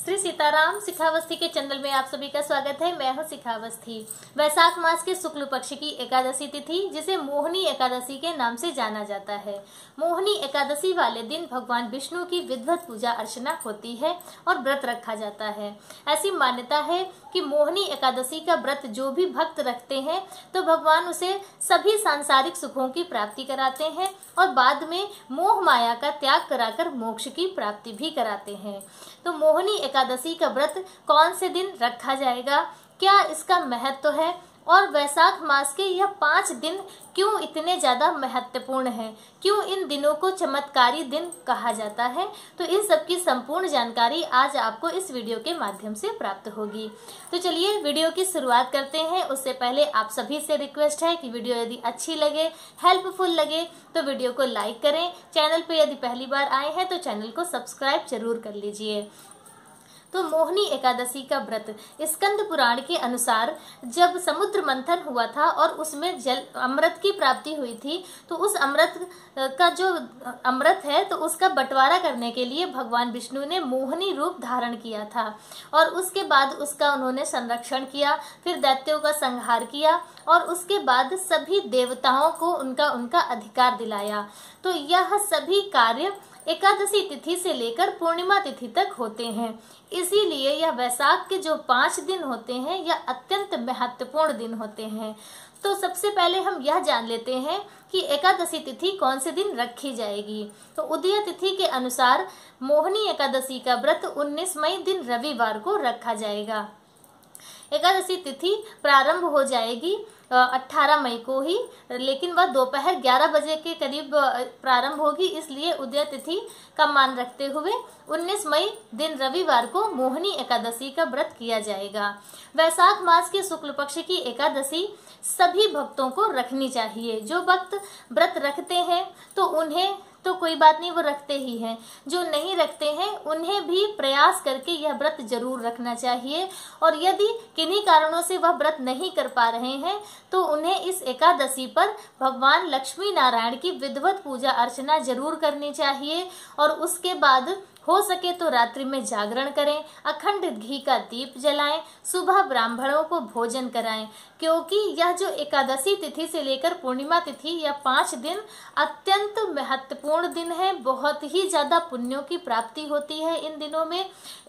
श्री सीताराम शिखावस्थी के चैनल में आप सभी का स्वागत है। मैं हूं शिखावस्थी। वैशाख मास के शुक्ल पक्ष की एकादशी तिथि जिसे मोहिनी एकादशी के नाम से जाना जाता है। मोहिनी एकादशी वाले दिन भगवान विष्णु की विधिवत पूजा अर्चना होती है और व्रत रखा जाता है। ऐसी मान्यता है कि मोहिनी एकादशी का व्रत जो भी भक्त रखते हैं तो भगवान उसे सभी सांसारिक सुखों की प्राप्ति कराते हैं और बाद में मोह माया का त्याग कराकर मोक्ष की प्राप्ति भी कराते हैं। तो मोहिनी एकादशी का व्रत कौन से दिन रखा जाएगा, क्या इसका महत्व है और वैशाख मास के यह 5 दिन क्यों इतने ज्यादा महत्वपूर्ण हैं, क्यों इन दिनों को चमत्कारी दिन कहा जाता है, तो इन सब की संपूर्ण जानकारी आज आपको इस वीडियो के माध्यम से प्राप्त होगी। तो चलिए वीडियो की शुरुआत करते हैं। उससे पहले आप सभी से रिक्वेस्ट है कि वीडियो यदि अच्छी लगे, हेल्पफुल लगे तो वीडियो को लाइक करें। चैनल पे यदि पहली बार आए हैं तो चैनल को सब्सक्राइब जरूर कर लीजिए। तो मोहिनी एकादशी का व्रत स्कंद पुराण के अनुसार जब समुद्र मंथन हुआ था और उसमें जल अमृत की प्राप्ति हुई थी, तो उस अमृत का जो अमृत है तो उसका बंटवारा करने के लिए भगवान विष्णु ने मोहिनी रूप धारण किया था और उसके बाद उसका उन्होंने संरक्षण किया, फिर दैत्यों का संहार किया और उसके बाद सभी देवताओं को उनका उनका अधिकार दिलाया। तो यह सभी कार्य एकादशी तिथि से लेकर पूर्णिमा तिथि तक होते हैं। इसीलिए यह वैशाख के जो 5 दिन होते हैं यह अत्यंत महत्वपूर्ण दिन होते हैं। तो सबसे पहले हम यह जान लेते हैं कि एकादशी तिथि कौन से दिन रखी जाएगी। तो उदय तिथि के अनुसार मोहिनी एकादशी का व्रत 19 मई दिन रविवार को रखा जाएगा। एकादशी तिथि प्रारंभ हो जाएगी 18 मई को ही, लेकिन वह दोपहर 11 बजे के करीब प्रारंभ होगी। इसलिए उदय तिथि का मान रखते हुए 19 मई दिन रविवार को मोहिनी एकादशी का व्रत किया जाएगा। वैशाख मास के शुक्ल पक्ष की एकादशी सभी भक्तों को रखनी चाहिए। जो भक्त व्रत रखते हैं तो उन्हें तो कोई बात नहीं, वो रखते ही हैं। जो नहीं रखते हैं उन्हें भी प्रयास करके यह व्रत जरूर रखना चाहिए और यदि किन्हीं कारणों से वह व्रत नहीं कर पा रहे हैं तो उन्हें इस एकादशी पर भगवान लक्ष्मी नारायण की विधिवत पूजा अर्चना जरूर करनी चाहिए और उसके बाद हो सके तो रात्रि में जागरण करें, अखंड घी का दीप जलाएं, सुबह ब्राह्मणों को भोजन कराएं, क्योंकि यह जो एकादशी तिथि से लेकर पूर्णिमा तिथि यह 5 दिन अत्यंत महत्वपूर्ण दिन है। बहुत ही ज्यादा पुण्यों की प्राप्ति होती है इन दिनों में।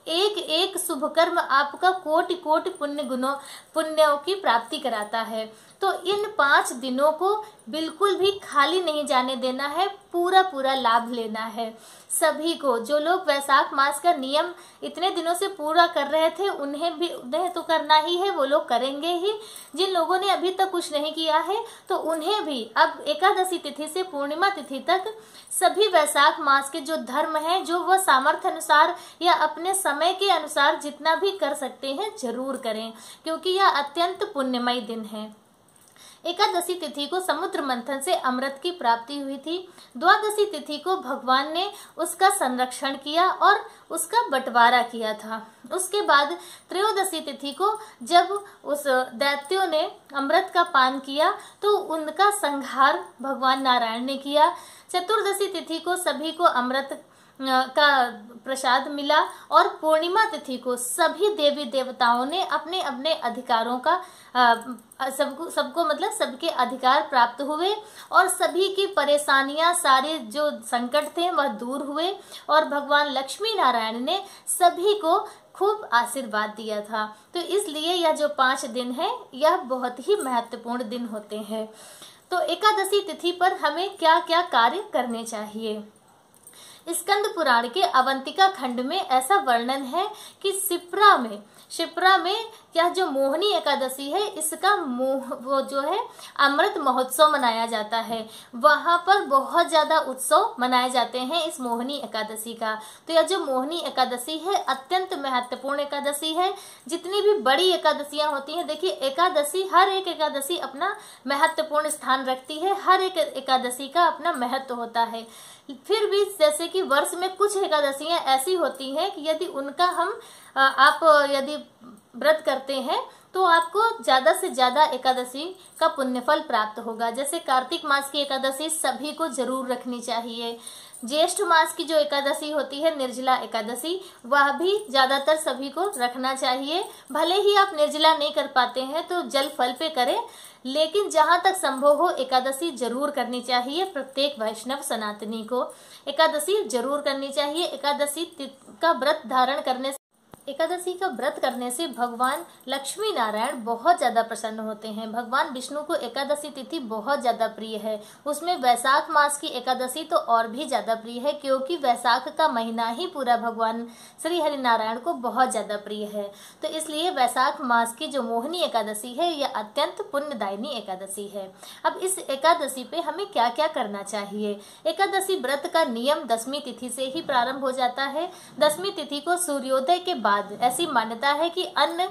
एक एक शुभ कर्म आपका कोटि कोटि पुण्यों की प्राप्ति कराता है। तो इन 5 दिनों को बिल्कुल भी खाली नहीं जाने देना है, पूरा पूरा लाभ लेना है सभी को। जो लोग वैशाख मास का नियम इतने दिनों से पूरा कर रहे थे उन्हें तो करना ही है, वो लोग करेंगे ही। जिन लोगों ने अभी तक कुछ नहीं किया है तो उन्हें भी अब एकादशी तिथि से पूर्णिमा तिथि तक सभी वैशाख मास के जो धर्म है, जो वह सामर्थ्य अनुसार या अपने समय के अनुसार जितना भी कर सकते हैं जरूर करें, क्योंकि यह अत्यंत पुण्यमय दिन है। एकादशी तिथि को समुद्र मंथन से अमृत की प्राप्ति हुई थी। द्वादशी तिथि को भगवान ने उसका संरक्षण किया और उसका बंटवारा किया था। उसके बाद त्रयोदशी तिथि को जब उस दैत्यों ने अमृत का पान किया तो उनका संहार भगवान नारायण ने किया। चतुर्दशी तिथि को सभी को अमृत का प्रसाद मिला और पूर्णिमा तिथि को सभी देवी देवताओं ने अपने अपने अधिकारों का सबको मतलब सबके अधिकार प्राप्त हुए और सभी की परेशानियां, सारे जो संकट थे वह दूर हुए और भगवान लक्ष्मी नारायण ने सभी को खूब आशीर्वाद दिया था। तो इसलिए यह जो 5 दिन है यह बहुत ही महत्वपूर्ण दिन होते हैं। तो एकादशी तिथि पर हमें क्या क्या कार्य करने चाहिए। स्कंद पुराण के अवंतिका खंड में ऐसा वर्णन है कि शिप्रा में यह जो मोहिनी एकादशी है इसका वो जो है अमृत महोत्सव मनाया जाता है। वहां पर बहुत ज्यादा उत्सव मनाए जाते हैं इस मोहिनी एकादशी का। तो यह जो मोहिनी एकादशी है अत्यंत महत्वपूर्ण एकादशी है। जितनी भी बड़ी एकादशियां होती हैं, देखिए एकादशी हर एक एकादशी अपना महत्वपूर्ण स्थान रखती है, हर एक एकादशी का अपना महत्व होता है। फिर भी जैसे कि वर्ष में कुछ एकादशियां ऐसी होती हैं कि यदि उनका आप यदि व्रत करते हैं तो आपको ज्यादा से ज्यादा एकादशी का पुण्यफल प्राप्त होगा। जैसे कार्तिक मास की एकादशी सभी को जरूर रखनी चाहिए। ज्येष्ठ मास की जो एकादशी होती है निर्जला एकादशी, वह भी ज्यादातर सभी को रखना चाहिए। भले ही आप निर्जला नहीं कर पाते हैं तो जल फल पे करें, लेकिन जहां तक संभव हो एकादशी जरूर करनी चाहिए। प्रत्येक वैष्णव सनातनी को एकादशी जरूर करनी चाहिए। एकादशी का व्रत धारण करने एकादशी का व्रत करने से भगवान लक्ष्मी नारायण बहुत ज्यादा प्रसन्न होते हैं। भगवान विष्णु को एकादशी तिथि बहुत ज्यादा प्रिय है। उसमें वैशाख मास की एकादशी तो और भी ज्यादा प्रिय है, क्योंकि वैशाख का महीना ही पूरा भगवान श्री हरि नारायण को बहुत ज्यादा प्रिय है। तो इसलिए वैशाख मास की जो मोहिनी एकादशी है यह अत्यंत पुण्यदायिनी एकादशी है। अब इस एकादशी पे हमें क्या क्या करना चाहिए। एकादशी व्रत का नियम 10वीं तिथि से ही प्रारंभ हो जाता है। 10वीं तिथि को सूर्योदय के बाद ऐसी मान्यता है कि अन्न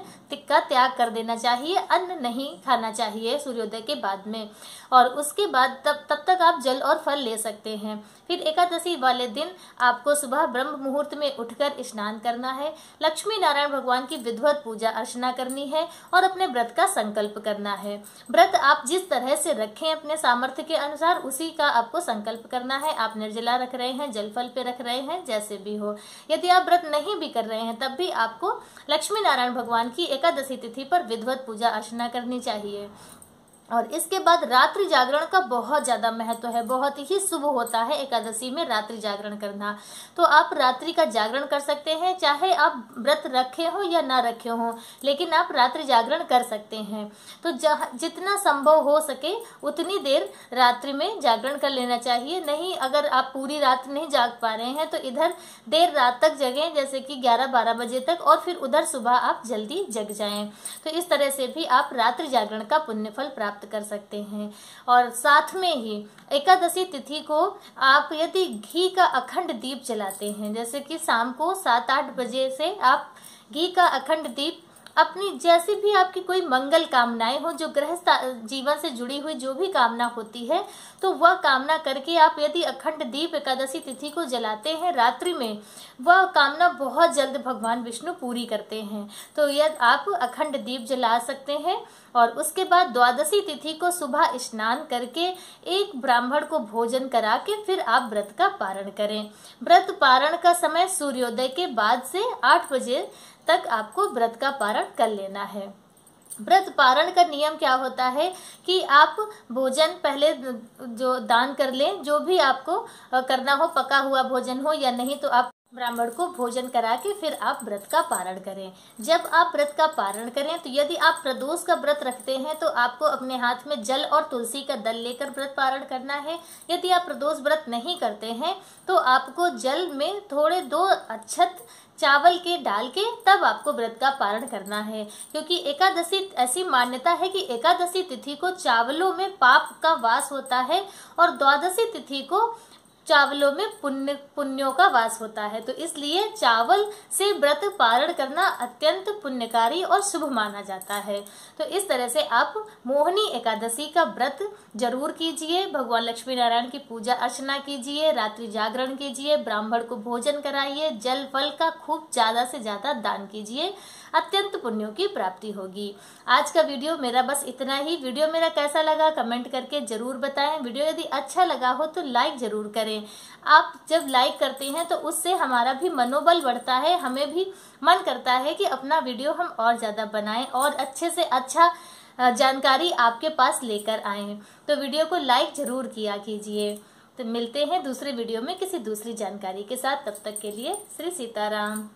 का त्याग कर देना चाहिए, अन्न नहीं खाना चाहिए सूर्योदय के बाद में, और उसके बाद तब तक आप जल और फल ले सकते हैं। फिर एकादशी वाले दिन आपको सुबह ब्रह्म मुहूर्त में उठकर स्नान करना है, लक्ष्मी नारायण भगवान की विधिवत पूजा अर्चना करनी है और अपने व्रत का संकल्प करना है। व्रत आप जिस तरह से रखें अपने सामर्थ्य के अनुसार उसी का आपको संकल्प करना है। आप निर्जला रख रहे हैं, जल फल पे रख रहे हैं, जैसे भी हो। यदि आप व्रत नहीं भी कर रहे हैं तब भी आपको लक्ष्मी नारायण भगवान की एकादशी तिथि पर विधिवत पूजा अर्चना करनी चाहिए। और इसके बाद रात्रि जागरण का बहुत ज्यादा महत्व है, बहुत ही शुभ होता है एकादशी में रात्रि जागरण करना। तो आप रात्रि का जागरण कर सकते हैं, चाहे आप व्रत रखे हो या ना रखे हो, लेकिन आप रात्रि जागरण कर सकते हैं। तो जितना संभव हो सके उतनी देर रात्रि में जागरण कर लेना चाहिए। नहीं, अगर आप पूरी रात नहीं जाग पा रहे हैं तो इधर देर रात तक जगें, जैसे कि 11-12 बजे तक, और फिर उधर सुबह आप जल्दी जग जाएं। तो इस तरह से भी आप रात्रि जागरण का पुण्य फल प्राप्त कर सकते हैं। और साथ में ही एकादशी तिथि को आप यदि घी का अखंड दीप जलाते हैं, जैसे कि शाम को 7-8 बजे से आप घी का अखंड दीप अपनी जैसी भी आपकी कोई मंगल कामनाएं हो, जो गृहस्थ जीवन से जुड़ी हुई जो भी कामना होती है, तो वह कामना करके आप यदि अखंड दीप एकादशी तिथि को जलाते हैं रात्रि में, वह कामना बहुत जल्द भगवान विष्णु पूरी करते हैं। तो यदि आप अखंड दीप जला सकते हैं। और उसके बाद द्वादशी तिथि को सुबह स्नान करके एक ब्राह्मण को भोजन करा के फिर आप व्रत का पारण करें। व्रत पारण का समय सूर्योदय के बाद से 8 बजे तक आपको व्रत का पारण कर लेना है। व्रत पारण का नियम क्या होता है कि आप भोजन पहले जो दान कर लें, जो भी आपको करना हो, पका हुआ भोजन हो या नहीं, तो आप ब्राह्मण को भोजन करा के फिर आप व्रत का पारण करें। जब आप व्रत का पारण करें तो यदि आप प्रदोष का व्रत रखते हैं तो आपको अपने हाथ में जल और तुलसी का दल लेकर व्रत पारण करना है। यदि आप प्रदोष व्रत नहीं करते हैं तो आपको जल में थोड़े 2 अक्षत चावल के डाल के तब आपको व्रत का पारण करना है, क्योंकि एकादशी ऐसी मान्यता है कि एकादशी तिथि को चावलों में पाप का वास होता है और द्वादशी तिथि को चावलों में पुण्यों का वास होता है। तो इसलिए चावल से व्रत पारण करना अत्यंत पुण्यकारी और शुभ माना जाता है। तो इस तरह से आप मोहिनी एकादशी का व्रत जरूर कीजिए, भगवान लक्ष्मी नारायण की पूजा अर्चना कीजिए, रात्रि जागरण कीजिए, ब्राह्मण को भोजन कराइए, जल फल का खूब ज्यादा से ज्यादा दान कीजिए, अत्यंत पुण्यों की प्राप्ति होगी। आज का वीडियो मेरा बस इतना ही। वीडियो मेरा कैसा लगा कमेंट करके जरूर बताएं। वीडियो यदि अच्छा लगा हो तो लाइक जरूर करें। आप जब लाइक करते हैं तो उससे हमारा भी मनोबल बढ़ता है, हमें भी मन करता है कि अपना वीडियो हम और ज्यादा बनाएं और अच्छे से अच्छा जानकारी आपके पास लेकर आएं। तो वीडियो को लाइक जरूर किया कीजिए। तो मिलते हैं दूसरे वीडियो में किसी दूसरी जानकारी के साथ। तब तक के लिए श्री सीताराम।